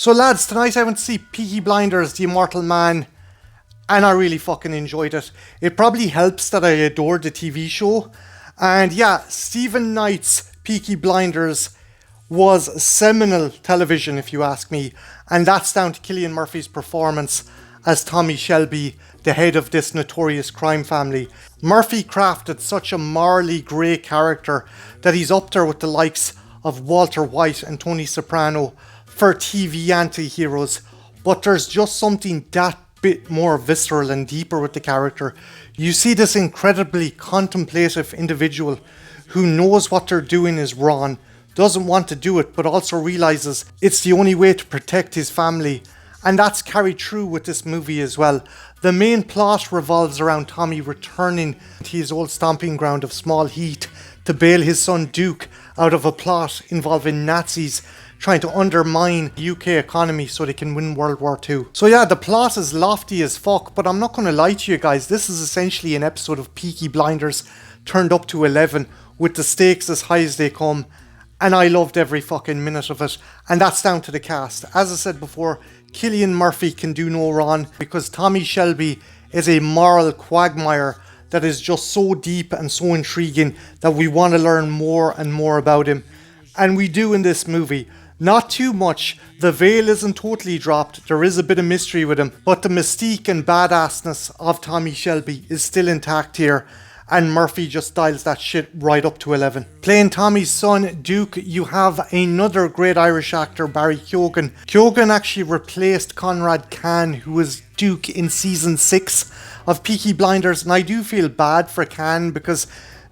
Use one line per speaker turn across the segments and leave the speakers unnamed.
So lads, tonight I went to see Peaky Blinders, The Immortal Man, and I really fucking enjoyed it. It probably helps that I adored the TV show. And yeah, Stephen Knight's Peaky Blinders was seminal television, if you ask me. And that's down to Cillian Murphy's performance as Tommy Shelby, the head of this notorious crime family. Murphy crafted such a morally grey character that he's up there with the likes of Walter White and Tony Soprano for TV anti-heroes. But there's just something that bit more visceral and deeper with the character. You see this incredibly contemplative individual who knows what they're doing is wrong, doesn't want to do it, but also realizes it's the only way to protect his family. And that's carried through with this movie as well. The main plot revolves around Tommy returning to his old stomping ground of Small Heath to bail his son Duke out of a plot involving Nazis trying to undermine the UK economy so they can win World War II. So yeah, the plot is lofty as fuck, but I'm not going to lie to you guys, this is essentially an episode of Peaky Blinders turned up to 11 with the stakes as high as they come, and I loved every fucking minute of it, and that's down to the cast. As I said before, Cillian Murphy can do no wrong because Tommy Shelby is a moral quagmire that is just so deep and so intriguing that we want to learn more and more about him. And we do in this movie. Not too much, the veil isn't totally dropped, there is a bit of mystery with him, but the mystique and badassness of Tommy Shelby is still intact here, and Murphy just dials that shit right up to 11. Playing Tommy's son, Duke, you have another great Irish actor, Barry Keoghan. Keoghan actually replaced Conrad Khan, who was Duke in season 6 of Peaky Blinders, and I do feel bad for Khan because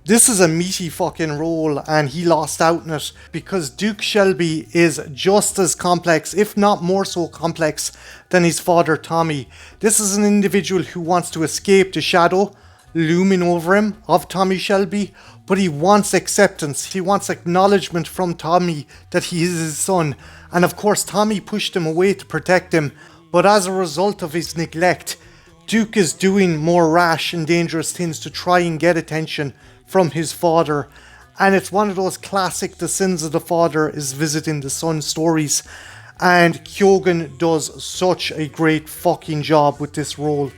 this is a meaty fucking role and he lost out on it because Duke Shelby is just as complex, if not more so complex, than his father Tommy. This is an individual who wants to escape the shadow looming over him of Tommy Shelby, but he wants acceptance. He wants acknowledgement from Tommy that he is his son. And of course, Tommy pushed him away to protect him, but as a result of his neglect, Duke is doing more rash and dangerous things to try and get attention from his father. And it's one of those classic the sins of the father is visiting the son stories, and Keoghan does such a great fucking job with this role.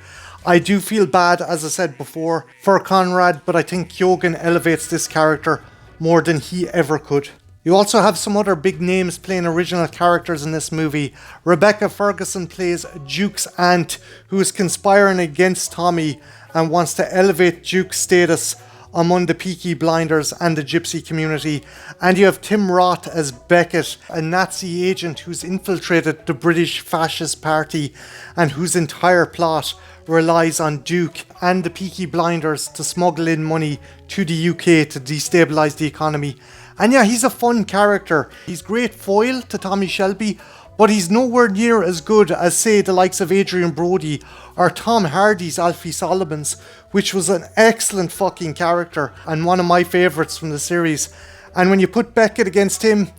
I do feel bad, as I said before, for Conrad, but I think Keoghan elevates this character more than he ever could. You also have some other big names playing original characters in this movie. Rebecca Ferguson plays Duke's aunt, who is conspiring against Tommy and wants to elevate Duke's status among the Peaky Blinders and the gypsy community. And you have Tim Roth as Beckett, a Nazi agent who's infiltrated the British Fascist Party and whose entire plot relies on Duke and the Peaky Blinders to smuggle in money to the UK to destabilise the economy. And yeah, he's a fun character. He's great foil to Tommy Shelby, but he's nowhere near as good as, say, the likes of Adrian Brody or Tom Hardy's Alfie Solomons, which was an excellent fucking character and one of my favourites from the series. And when you put Beckett against him,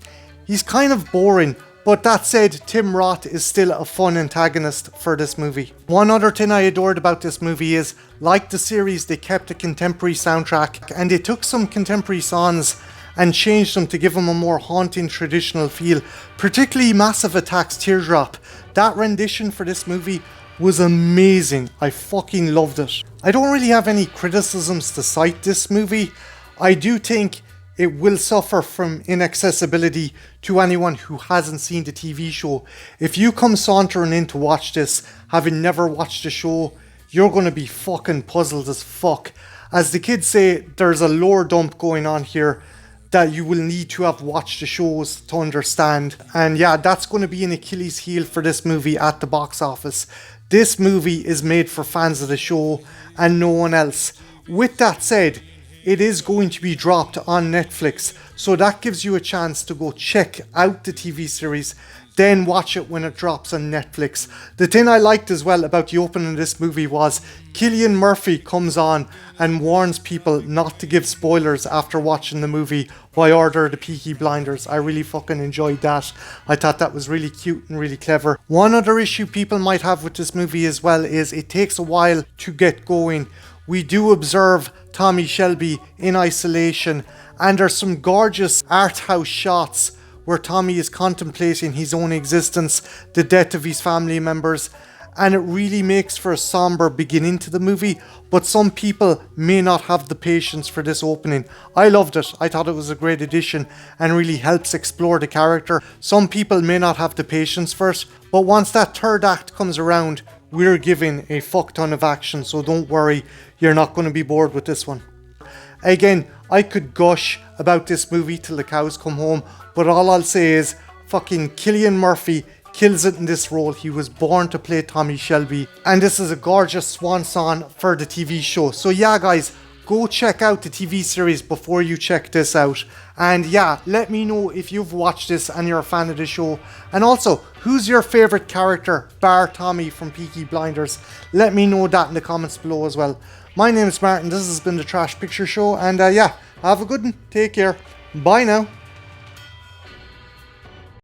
he's kind of boring. But that said, Tim Roth is still a fun antagonist for this movie. One other thing I adored about this movie is, like the series, they kept a contemporary soundtrack and they took some contemporary songs and changed them to give them a more haunting traditional feel, particularly Massive Attack's Teardrop. That rendition for this movie was amazing. I fucking loved it. I don't really have any criticisms to cite this movie. I do think it will suffer from inaccessibility to anyone who hasn't seen the TV show. If you come sauntering in to watch this, having never watched the show, you're going to be fucking puzzled as fuck. As the kids say, there's a lore dump going on here that you will need to have watched the shows to understand. And yeah, that's going to be an Achilles heel for this movie at the box office. This movie is made for fans of the show and no one else. With that said, it is going to be dropped on Netflix, so that gives you a chance to go check out the TV series, then watch it when it drops on Netflix. The thing I liked as well about the opening of this movie was Cillian Murphy comes on and warns people not to give spoilers after watching the movie by order of the Peaky Blinders. I really fucking enjoyed that. I thought that was really cute and really clever. One other issue people might have with this movie as well is it takes a while to get going. We do observe Tommy Shelby in isolation, and there's some gorgeous art house shots where Tommy is contemplating his own existence, the death of his family members, and it really makes for a somber beginning to the movie, but some people may not have the patience for this opening. I loved it. I thought it was a great addition and really helps explore the character. Some people may not have the patience for it, but once that third act comes around, we're given a fuck ton of action, so don't worry, you're not going to be bored with this one. Again, I could gush about this movie till the cows come home, but all I'll say is fucking Cillian Murphy kills it in this role. He was born to play Tommy Shelby, and this is a gorgeous swan song for the TV show. So yeah guys, go check out the TV series before you check this out. And yeah, let me know if you've watched this and you're a fan of the show. And also, who's your favourite character, bar Tommy from Peaky Blinders? Let me know that in the comments below as well. My name is Martin, this has been the Trash Picture Show, and yeah, have a good one, take care, bye now.